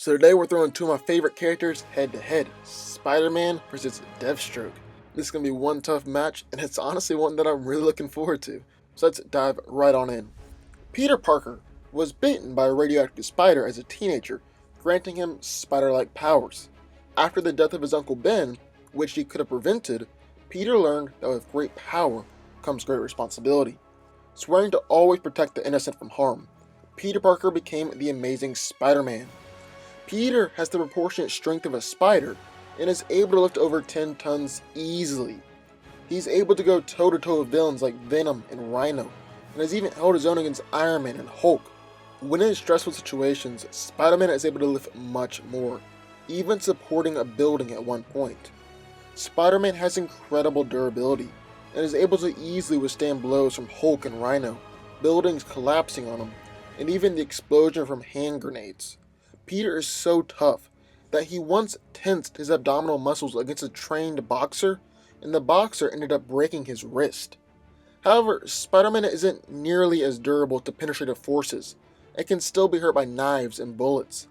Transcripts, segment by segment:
So today we're throwing two of my favorite characters head to head, Spider-Man versus Deathstroke. This is going to be one tough match, and it's honestly one that I'm really looking forward to. So let's dive right on in. Peter Parker was bitten by a radioactive spider as a teenager, granting him spider-like powers. After the death of his Uncle Ben, which he could have prevented, Peter learned that with great power comes great responsibility. Swearing to always protect the innocent from harm, Peter Parker became the Amazing Spider-Man. Peter has the proportionate strength of a spider and is able to lift over 10 tons easily. He's able to go toe-to-toe with villains like Venom and Rhino, and has even held his own against Iron Man and Hulk. When in stressful situations, Spider-Man is able to lift much more, even supporting a building at one point. Spider-Man has incredible durability, and is able to easily withstand blows from Hulk and Rhino, buildings collapsing on him, and even the explosion from hand grenades. Peter is so tough that he once tensed his abdominal muscles against a trained boxer, and the boxer ended up breaking his wrist. However, Spider-Man isn't nearly as durable to penetrative forces, and can still be hurt by knives and bullets.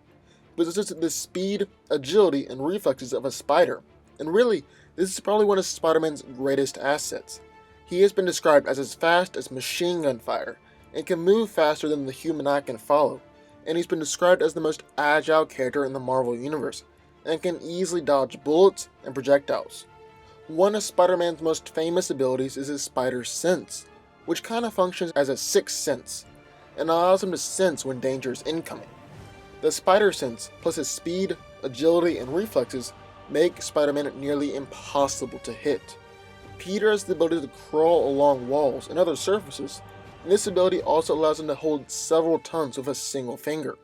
But this is the speed, agility, and reflexes of a spider, and really, this is probably one of Spider-Man's greatest assets. He has been described as fast as machine gun fire, and can move faster than the human eye can follow, and he's been described as the most agile character in the Marvel Universe, and can easily dodge bullets and projectiles. One of Spider-Man's most famous abilities is his spider sense, which kind of functions as a sixth sense, and allows him to sense when danger is incoming. The spider sense, plus his speed, agility, and reflexes, make Spider-Man nearly impossible to hit. Peter has the ability to crawl along walls and other surfaces, and this ability also allows him to hold several tons with a single finger.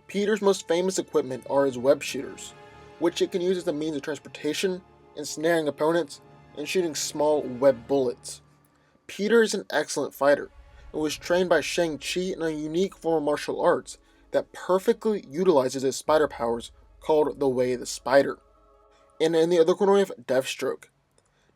Peter's most famous equipment are his web shooters, which he can use as a means of transportation, ensnaring opponents, and shooting small web bullets. Peter is an excellent fighter, and was trained by Shang-Chi in a unique form of martial arts that perfectly utilizes his spider powers called the Way of the Spider. And in the other corner we have Deathstroke.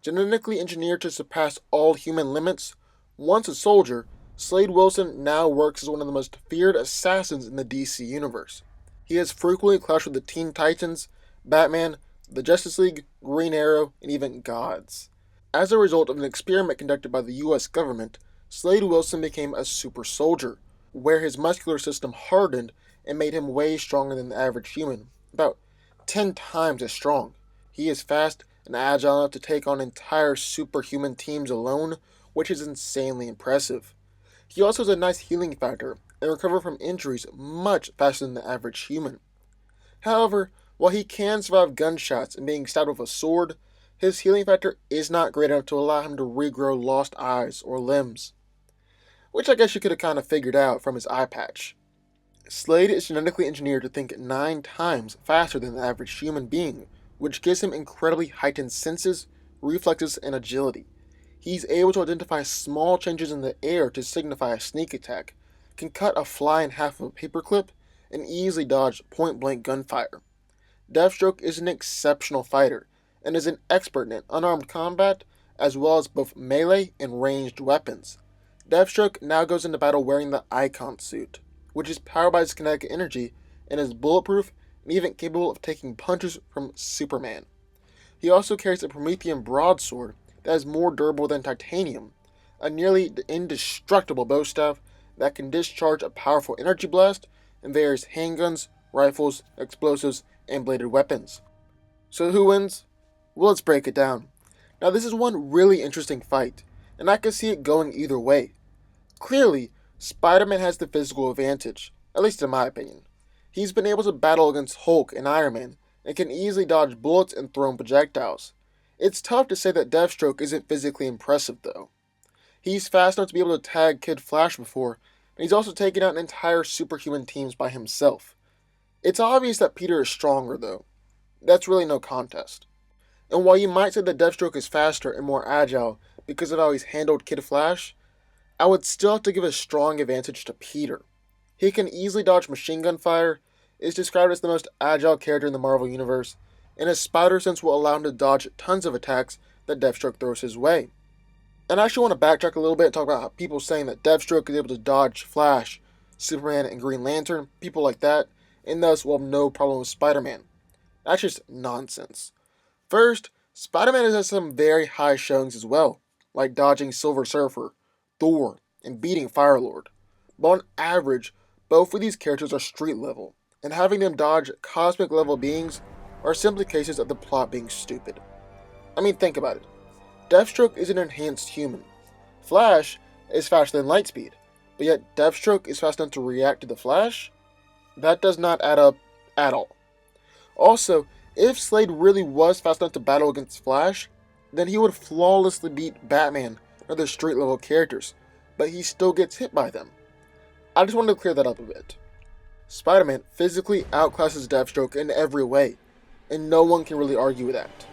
Genetically engineered to surpass all human limits, once a soldier, Slade Wilson now works as one of the most feared assassins in the DC universe. He has frequently clashed with the Teen Titans, Batman, the Justice League, Green Arrow, and even gods. As a result of an experiment conducted by the US government, Slade Wilson became a super soldier, where his muscular system hardened and made him way stronger than the average human, about 10 times as strong. He is fast and agile enough to take on entire superhuman teams alone, which is insanely impressive. He also has a nice healing factor and recover from injuries much faster than the average human. However, while he can survive gunshots and being stabbed with a sword, his healing factor is not great enough to allow him to regrow lost eyes or limbs, which I guess you could have kind of figured out from his eye patch. Slade is genetically engineered to think 9 times faster than the average human being, which gives him incredibly heightened senses, reflexes, and agility. He's able to identify small changes in the air to signify a sneak attack, can cut a fly in half with a paperclip, and easily dodge point-blank gunfire. Deathstroke is an exceptional fighter, and is an expert in unarmed combat, as well as both melee and ranged weapons. Deathstroke now goes into battle wearing the Icon suit, which is powered by his kinetic energy, and is bulletproof and even capable of taking punches from Superman. He also carries a Promethean broadsword that is more durable than titanium, a nearly indestructible bowstaff that can discharge a powerful energy blast, and various handguns, rifles, explosives, and bladed weapons. So who wins? Well, let's break it down. Now this is one really interesting fight, and I can see it going either way. Clearly, Spider-Man has the physical advantage, at least in my opinion. He's been able to battle against Hulk and Iron Man, and can easily dodge bullets and throw projectiles. It's tough to say that Deathstroke isn't physically impressive though. He's fast enough to be able to tag Kid Flash before, and he's also taken out entire superhuman teams by himself. It's obvious that Peter is stronger though. That's really no contest. And while you might say that Deathstroke is faster and more agile because of how he's handled Kid Flash, I would still have to give a strong advantage to Peter. He can easily dodge machine gun fire, is described as the most agile character in the Marvel Universe, and his spider sense will allow him to dodge tons of attacks that Deathstroke throws his way. And I actually want to backtrack a little bit and talk about how people saying that Deathstroke is able to dodge Flash, Superman, and Green Lantern, people like that, and thus will have no problem with Spider-Man. That's just nonsense. First, Spider-Man has some very high showings as well, like dodging Silver Surfer, Thor, and beating Firelord. But on average, both of these characters are street level, and having them dodge cosmic level beings are simply cases of the plot being stupid. I mean, think about it. Deathstroke is an enhanced human. Flash is faster than Lightspeed, but yet Deathstroke is fast enough to react to the Flash? That does not add up at all. Also, if Slade really was fast enough to battle against Flash, then he would flawlessly beat Batman and other street level characters, but he still gets hit by them. I just wanted to clear that up a bit. Spider-Man physically outclasses Deathstroke in every way, and no one can really argue with that.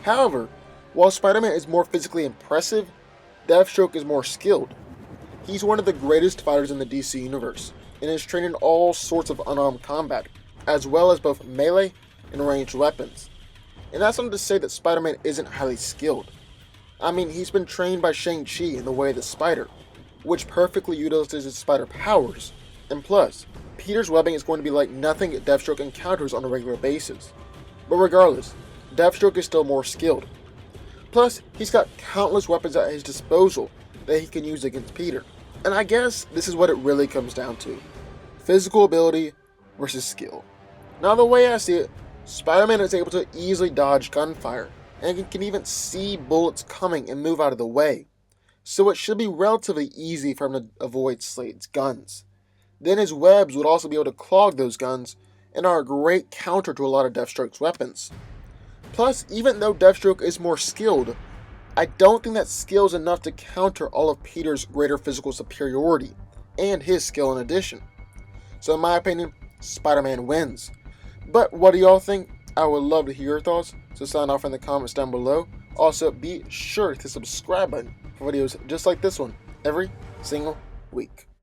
However, while Spider-Man is more physically impressive, Deathstroke is more skilled. He's one of the greatest fighters in the DC universe, and is trained in all sorts of unarmed combat, as well as both melee and ranged weapons. And that's not to say that Spider-Man isn't highly skilled. I mean, he's been trained by Shang-Chi in the way of the spider, which perfectly utilizes his spider powers, and plus, Peter's webbing is going to be like nothing Deathstroke encounters on a regular basis. But regardless, Deathstroke is still more skilled. Plus, he's got countless weapons at his disposal that he can use against Peter. And I guess this is what it really comes down to. Physical ability versus skill. Now the way I see it, Spider-Man is able to easily dodge gunfire, and can even see bullets coming and move out of the way. So it should be relatively easy for him to avoid Slade's guns. Then his webs would also be able to clog those guns, and are a great counter to a lot of Deathstroke's weapons. Plus, even though Deathstroke is more skilled, I don't think that skill is enough to counter all of Peter's greater physical superiority, and his skill in addition. So in my opinion, Spider-Man wins. But what do y'all think? I would love to hear your thoughts, so sign off in the comments down below. Also, be sure to subscribe button for videos just like this one every single week.